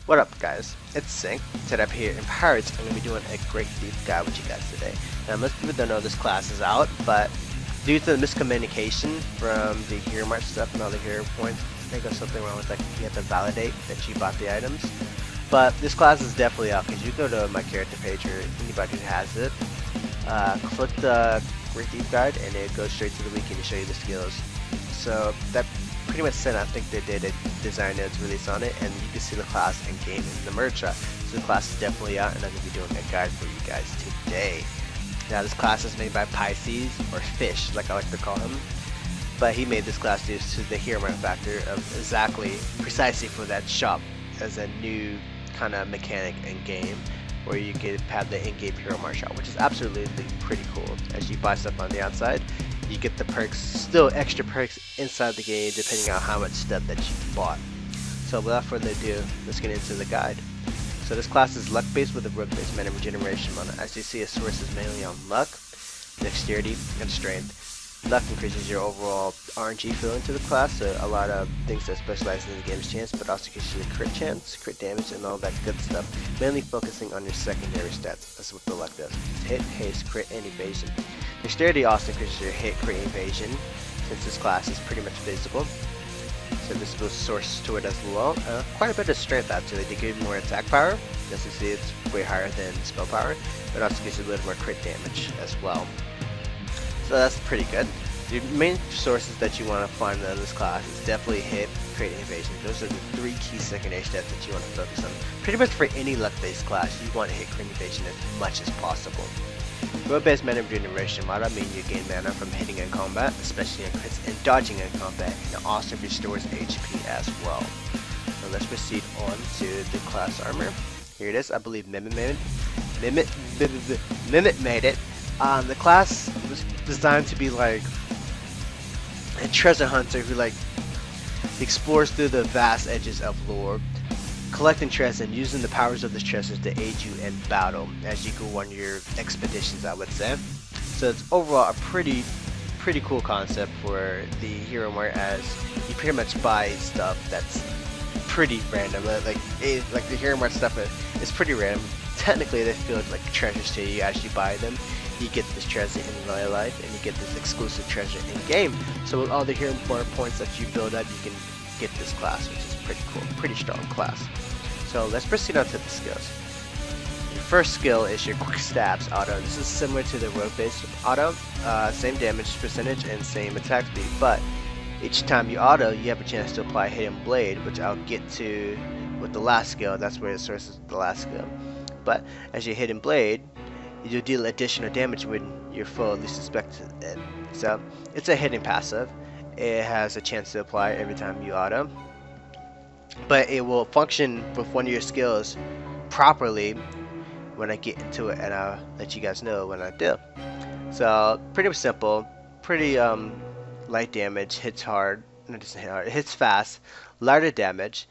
What up, guys? It's Sync. Today up here in Pirates, I'm going to be doing a great deep dive with you guys today. Now, most people don't know this class is out, but due to the miscommunication from the hero march stuff and all the hero points, I think there's something wrong with, like, you have to validate that you bought the items. But this class is definitely out because you go to my character page or anybody who has it, click the great deep guide, and it goes straight to the wiki to show you the skills. So that pretty much said, I think they did a design notes release on it, and you can see the class in game in the merch shop. So the class is definitely out, and I'm going to be doing a guide for you guys today. Now this class is made by Pisces, or Fish, like I like to call him. But he made this class due to the hero manufacturer of precisely for that shop, as a new kind of mechanic in game, where you can have the in-game hero march shop, which is absolutely pretty cool. As you buy stuff on the outside, you get the perks, still extra perks inside the game depending on how much stuff that you bought. So without further ado, let's get into the guide. So this class is luck based with a rogue based mana regeneration mana. As you see, its source is mainly on luck, dexterity, and strength. Luck increases your overall RNG feeling to the class, so a lot of things that specialize in the game's chance, but also gives you the crit chance, crit damage, and all that good stuff, mainly focusing on your secondary stats. That's what the luck does. Hit, haste, crit, and evasion. Dexterity also increases your hit, crit, evasion, since this class is pretty much physical. So this was sourced to it as well. Quite a bit of strength actually. They give you more attack power. As you see, it's way higher than spell power, but also gives you a little more crit damage as well. So that's pretty good. The main sources that you want to find in this class is definitely hit, crit, and evasion. Those are the three key secondary stats that you want to focus on. Pretty much for any luck-based class, you want to hit, crit, and evasion as much as possible. Road-based mana regeneration mana means you gain mana from hitting in combat, especially in crits, and dodging in combat, and it also restores HP as well. So let's proceed on to the class armor. Here it is. I believe Mimit made it. The class was designed to be like a treasure hunter who explores through the vast edges of lore, collecting treasure and using the powers of the treasures to aid you in battle as you go on your expeditions, I would say. So it's overall a pretty cool concept for the hero mart, as you pretty much buy stuff that's pretty random. Like the hero mart stuff is pretty random. Technically they feel like treasures to you as you buy them. You get this treasure in real life, and you get this exclusive treasure in game. So with all the hero mart points that you build up, you can get this class, which is pretty cool, pretty strong class. So let's proceed on to the skills. Your first skill is your quick stabs auto. This is similar to the rogue based auto, same damage percentage and same attack speed, but each time you auto, you have a chance to apply hidden blade, which I'll get to with the last skill. That's where it sources the last skill. But as your hidden blade, you deal additional damage when your foe least suspects it. So it's a hidden passive. It has a chance to apply every time you auto, but it will function with one of your skills properly when I get into it, and I'll let you guys know when I do. So pretty simple, pretty light damage, hits hard, no, it doesn't hit hard, it hits fast, lighter damage.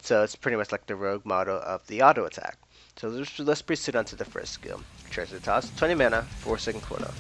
So it's pretty much like the rogue model of the auto attack. So let's proceed on to the first skill. Treasure Toss, 20 mana, 4-second cooldown.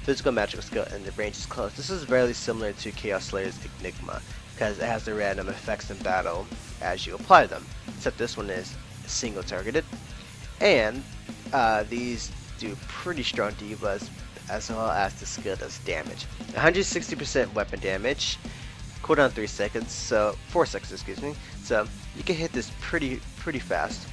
Physical magical skill, and the range is close. This is very similar to Chaos Slayer's Enigma, because it has the random effects in battle as you apply them. Except this one is single targeted, and these do pretty strong debuffs, as well as the skill does damage. 160% weapon damage, cooldown 3 seconds, so 4 seconds, excuse me. So you can hit this pretty fast.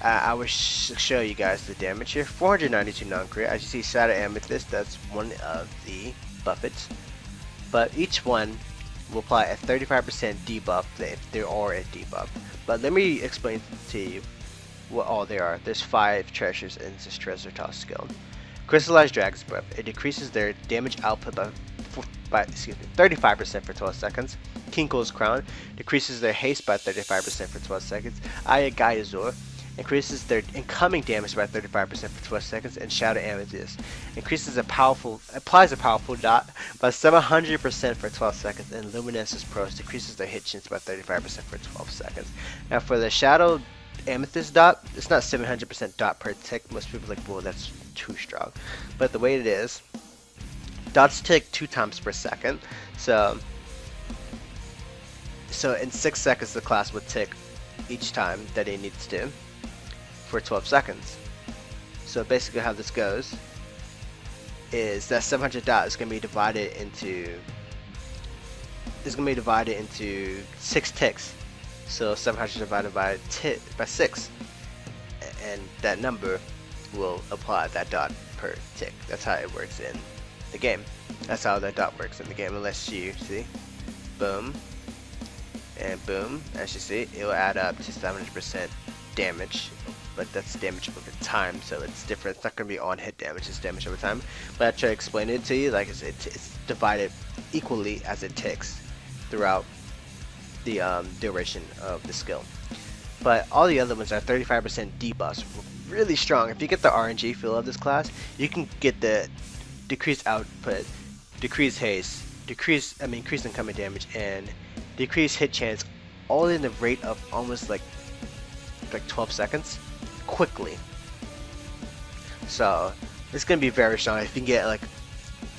I will show you guys the damage here. 492 non-crit. As you see, Shadow Amethyst, that's one of the buffets. But each one will apply a 35% debuff if there are a debuff. But let me explain to you what all they are. There's 5 treasures in this Treasure Toss skill. Crystallized Dragon's Breath. It decreases their damage output by 35% for 12 seconds. Kinko's Crown decreases their haste by 35% for 12 seconds. Aya Gaiazor increases their incoming damage by 35% for 12 seconds, and Shadow Amethyst applies a powerful dot by 700% for 12 seconds, and Luminescence Pros decreases their hit chance by 35% for 12 seconds. Now for the Shadow Amethyst dot, it's not 700% dot per tick. Most people are like, well, that's too strong. But the way it is, dots tick 2 times per second. So in 6 seconds the class would tick each time that it needs to for 12 seconds. So basically how this goes is that 700 dot is going to be divided into 6 ticks. So 700 divided by 6, and that number will apply that dot per tick. That's how it works in the game. That's how that dot works in the game, unless you see, boom, and boom. As you see, it will add up to 700% damage, but that's damage over time, so it's different. It's not going to be on hit damage, it's damage over time. But I try to explain it to you, like it's divided equally as it ticks throughout the duration of the skill. But all the other ones are 35% debuffs, really strong. If you get the RNG feel of this class, you can get the decreased output, decreased haste, increased incoming damage, and decreased hit chance, all in the rate of almost like 12 seconds, quickly. So it's gonna be very strong. If you can get like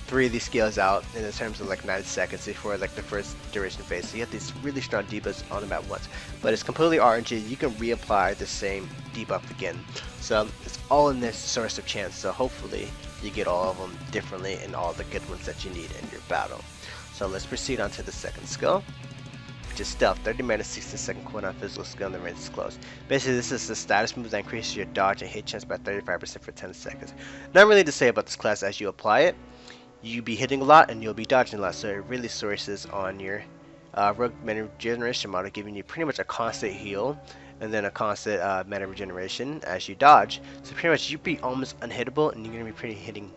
3 of these skills out in the terms of like 9 seconds before like the first duration phase, so you have these really strong debuffs on them at once. But it's completely RNG. You can reapply the same debuff again. So it's all in this source of chance. So hopefully you get all of them differently and all the good ones that you need in your battle. So let's proceed on to the second skill, which is Stealth. 30 mana, 16-second cooldown, physical skill, and the range is close. Basically, this is the status move that increases your dodge and hit chance by 35% for 10 seconds. Not really to say about this class. As you apply it, you'll be hitting a lot and you'll be dodging a lot. So it really sources on your rogue mana regeneration model, giving you pretty much a constant heal and then a constant mana regeneration as you dodge. So pretty much you'll be almost unhittable, and you're going to be pretty hitting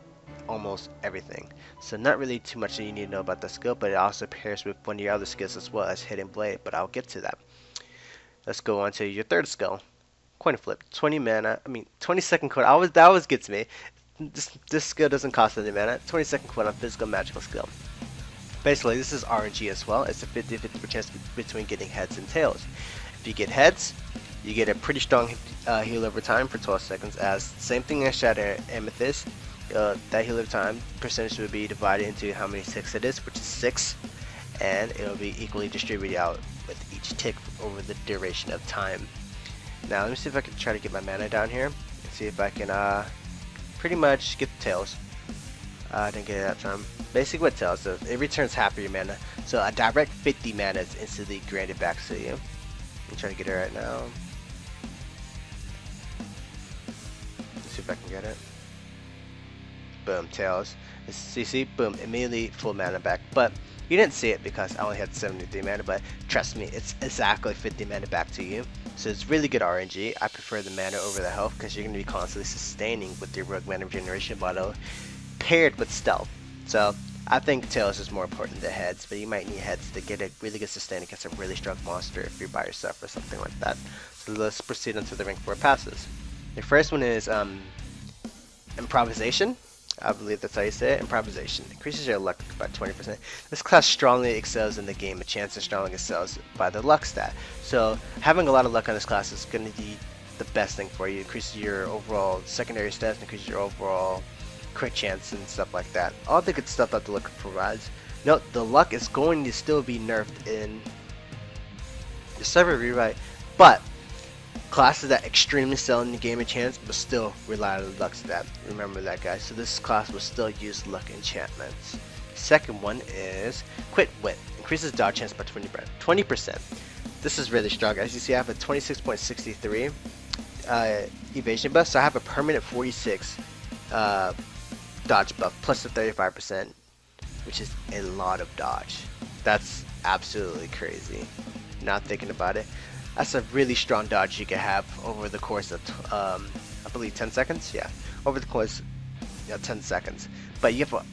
almost everything. So not really too much that you need to know about the skill, but it also pairs with one of your other skills as well as Hidden Blade, but I'll get to that. Let's go on to your third skill, Coin Flip. 20 mana, 20-second cooldown. That always gets me. This skill doesn't cost any mana. 20-second cooldown, physical magical skill. Basically, this is RNG as well. It's a 50-50 chance between getting heads and tails. If you get heads, you get a pretty strong heal over time for 12 seconds. As same thing as Shatter Amethyst. That heal over time percentage would be divided into how many ticks it is, which is 6, and it will be equally distributed out with each tick over the duration of time. Now let me see if I can try to get my mana down here and see if I can pretty much get the tails. I didn't get it that time. Basically what tails, so it returns half of your mana, so a direct 50 mana is instantly granted back to you. I'm trying to get it right now. Let's see if I can get it. Boom, tails. CC, boom, immediately full mana back. But you didn't see it because I only had 73 mana, but trust me, it's exactly 50 mana back to you. So it's really good RNG. I prefer the mana over the health because you're going to be constantly sustaining with your rogue mana regeneration model paired with stealth. So I think tails is more important than heads, but you might need heads to get a really good sustain against a really strong monster if you're by yourself or something like that. So let's proceed on to the rank 4 passes. The first one is Improvisation. I believe that's how you say it. Improvisation increases your luck by 20%. This class strongly excels in the game. A chance strongly excels by the luck stat. So having a lot of luck on this class is going to be the best thing for you. Increases your overall secondary stats, increases your overall crit chance and stuff like that. All the good stuff that the luck provides. Note, the luck is going to still be nerfed in the server rewrite, but classes that extremely sell in the game of chance but still rely on the luck stat. Remember that, guys. So this class will still use luck enchantments. Second one is Quit Wit. Increases dodge chance by 20%. This is really strong. As you see, I have a 26.63 evasion buff, so I have a permanent 46 dodge buff plus the 35%, which is a lot of dodge. That's absolutely crazy. Not thinking about it. That's a really strong dodge you can have over the course of, I believe 10 seconds? Yeah, over the course of 10 seconds. But you have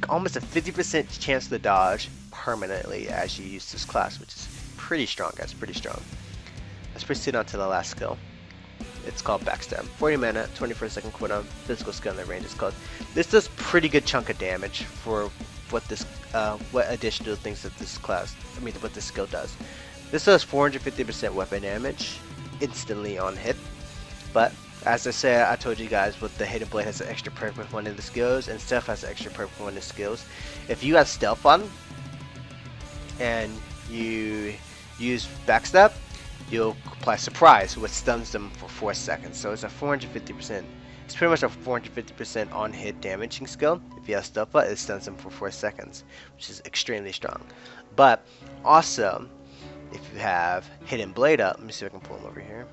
almost a 50% chance to dodge permanently as you use this class, which is pretty strong, guys, pretty strong. Let's proceed on to the last skill. It's called Backstab. 40 mana, 24-second cooldown, physical skill, and the range is called. This does pretty good chunk of damage for what this, what additional things that this class, what this skill does. This does 450% weapon damage instantly on hit, but as I said, I told you guys, with the Hidden Blade has an extra perk with one of the skills, and Stealth has an extra perk with one of the skills. If you have Stealth on and you use Backstab, you'll apply surprise, which stuns them for 4 seconds. So it's a 450%. It's pretty much a 450% on hit damaging skill. If you have stuff up, it stuns them for 4 seconds, which is extremely strong. But also, if you have Hidden Blade up, let me see if I can pull him over here.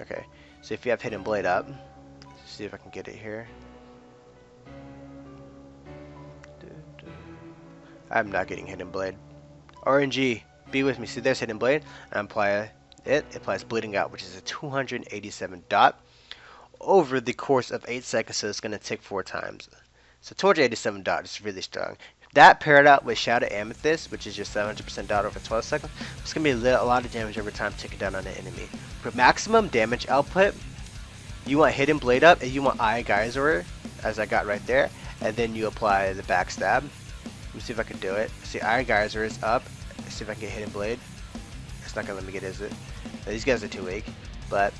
Okay, so if you have Hidden Blade up, see if I can get it here. I'm not getting Hidden Blade. RNG, be with me. See, there's Hidden Blade. And apply it. It applies Bleeding Out, which is a 287 dot over the course of 8 seconds, so it's going to tick 4 times. So 287 dot is really strong. That paired out with Shadow Amethyst, which is your 700% dot over 12 seconds, it's going to be a lot of damage every time ticking down on an enemy. For maximum damage output, you want Hidden Blade up, and you want Eye Geyser, as I got right there, and then you apply the Backstab. Let me see if I can do it. See, Eye Geyser is up. Let's see if I can get Hidden Blade. It's not going to let me get, is it? No, these guys are too weak, but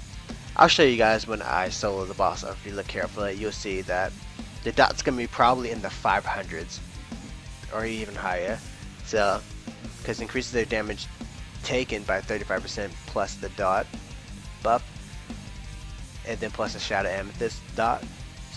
I'll show you guys when I solo the boss. If you look carefully, you'll see that the dot's going to be probably in the 500s or even higher. So, because it increases their damage taken by 35% plus the dot buff, and then plus the Shadow Amethyst dot,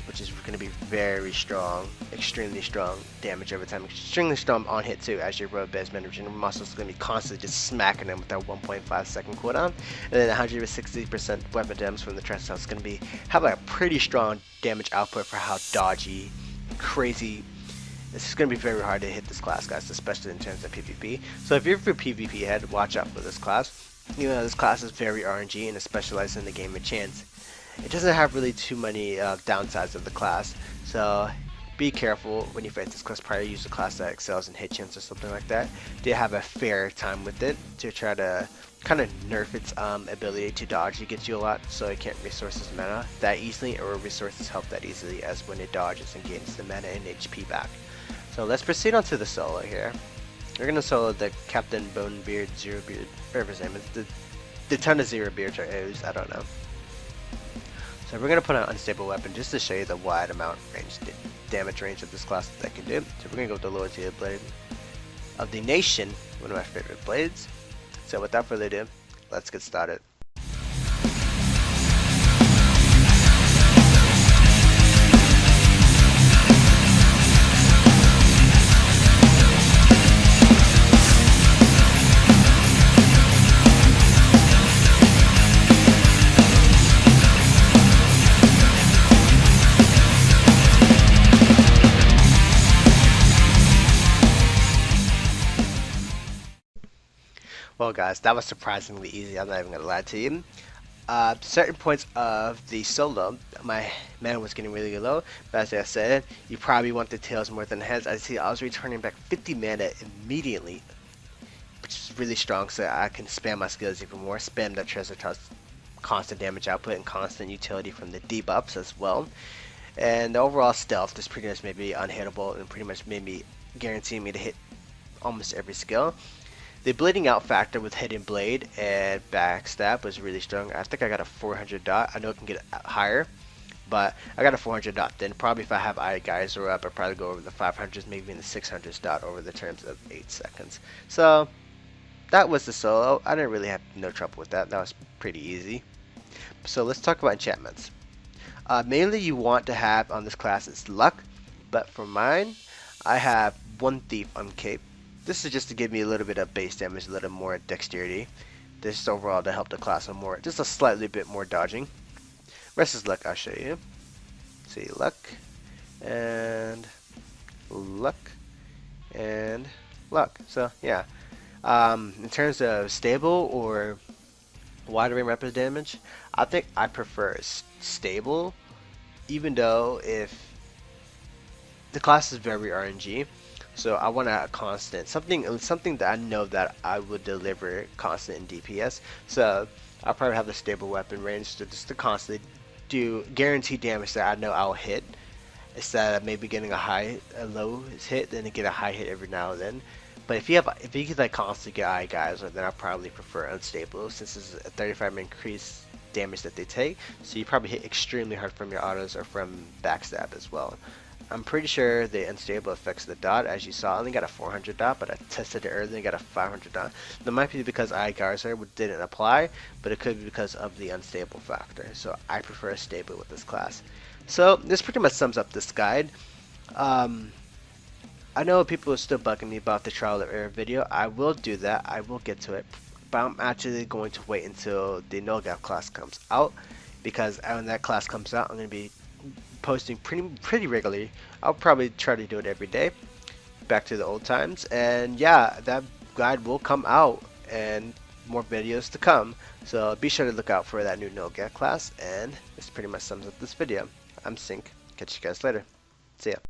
which is going to be very strong, extremely strong damage over time, extremely strong on hit too, as your road base manager muscle is going to be constantly just smacking them with that 1.5 second cooldown, and then 160% weapon damage from the Transcend. It's going to be have like a pretty strong damage output for how dodgy, crazy. This is going to be very hard to hit this class, guys, especially in terms of PvP. So if you're for PvP head, watch out for this class. Even though this class is very RNG and it specializes in the game of chance, it doesn't have really too many downsides of the class, so be careful when you fight this class. Probably use a class that excels in hit chance or something like that to have a fair time with it, to try to kind of nerf its ability to dodge. It gets you a lot, so it can't resource its mana that easily, or resources help that easily as when it dodges and gains the mana and HP back. So let's proceed on to the solo here. We're going to solo the Captain Bonebeard, Zero Beard, whatever his name is, the ton of Zero Beards or O's, I don't know. So we're going to put an unstable weapon just to show you the wide amount range, damage range of this class that can do. So we're going to go with the lower tier blade of the nation, one of my favorite blades. So without further ado, let's get started. Well guys, that was surprisingly easy, I'm not even going to lie to you. Certain points of the solo, my mana was getting really low, but as I said, you probably want the tails more than the heads. I see I was returning back 50 mana immediately, which is really strong, so I can spam my skills even more, spam that treasure toss, constant damage output and constant utility from the debuffs as well. And the overall stealth just pretty much made me unhittable and pretty much made me guarantee me to hit almost every skill. The bleeding out factor with Hidden Blade and Backstab was really strong. I think I got a 400 dot. I know it can get higher, but I got a 400 dot. Then probably if I have Eye Geyser up, I'll probably go over the 500s, maybe in the 600s dot over the terms of 8 seconds. So that was the solo. I didn't really have no trouble with that. That was pretty easy. So let's talk about enchantments. Mainly you want to have on this class is luck, but for mine, I have One Thief on Cape. This is just to give me a little bit of base damage, a little more dexterity. This is overall to help the class more, just a slightly bit more dodging. Rest is luck, I'll show you. See, luck, and luck, and luck. So yeah, in terms of stable or wide range weapon damage, I think I prefer stable, even though if the class is very RNG. So I want a constant, something that I know that I would deliver constant in DPS. So I'll probably have the stable weapon range to just to constantly do guaranteed damage that I know I'll hit, instead of maybe getting a low hit, then get a high hit every now and then. But if you could like constantly get Eye Geyser, then I probably prefer unstable, since it's a 35% increase damage that they take. So you probably hit extremely hard from your autos or from Backstab as well. I'm pretty sure the unstable affects the dot. As you saw, I only got a 400 dot, but I tested it earlier and got a 500 dot. That might be because iGeyser didn't apply, but it could be because of the unstable factor. So I prefer stable with this class. So this pretty much sums up this guide. I know people are still bugging me about the trial and error video. I will do that. I will get to it. But I'm actually going to wait until the NoGAF class comes out, because when that class comes out, I'm going to be posting pretty regularly. I'll probably try to do it every day, back to the old times. And yeah, that guide will come out and more videos to come. So be sure to look out for that new NoGAF class. And this pretty much sums up this video. I'm Sync. Catch you guys later. See ya.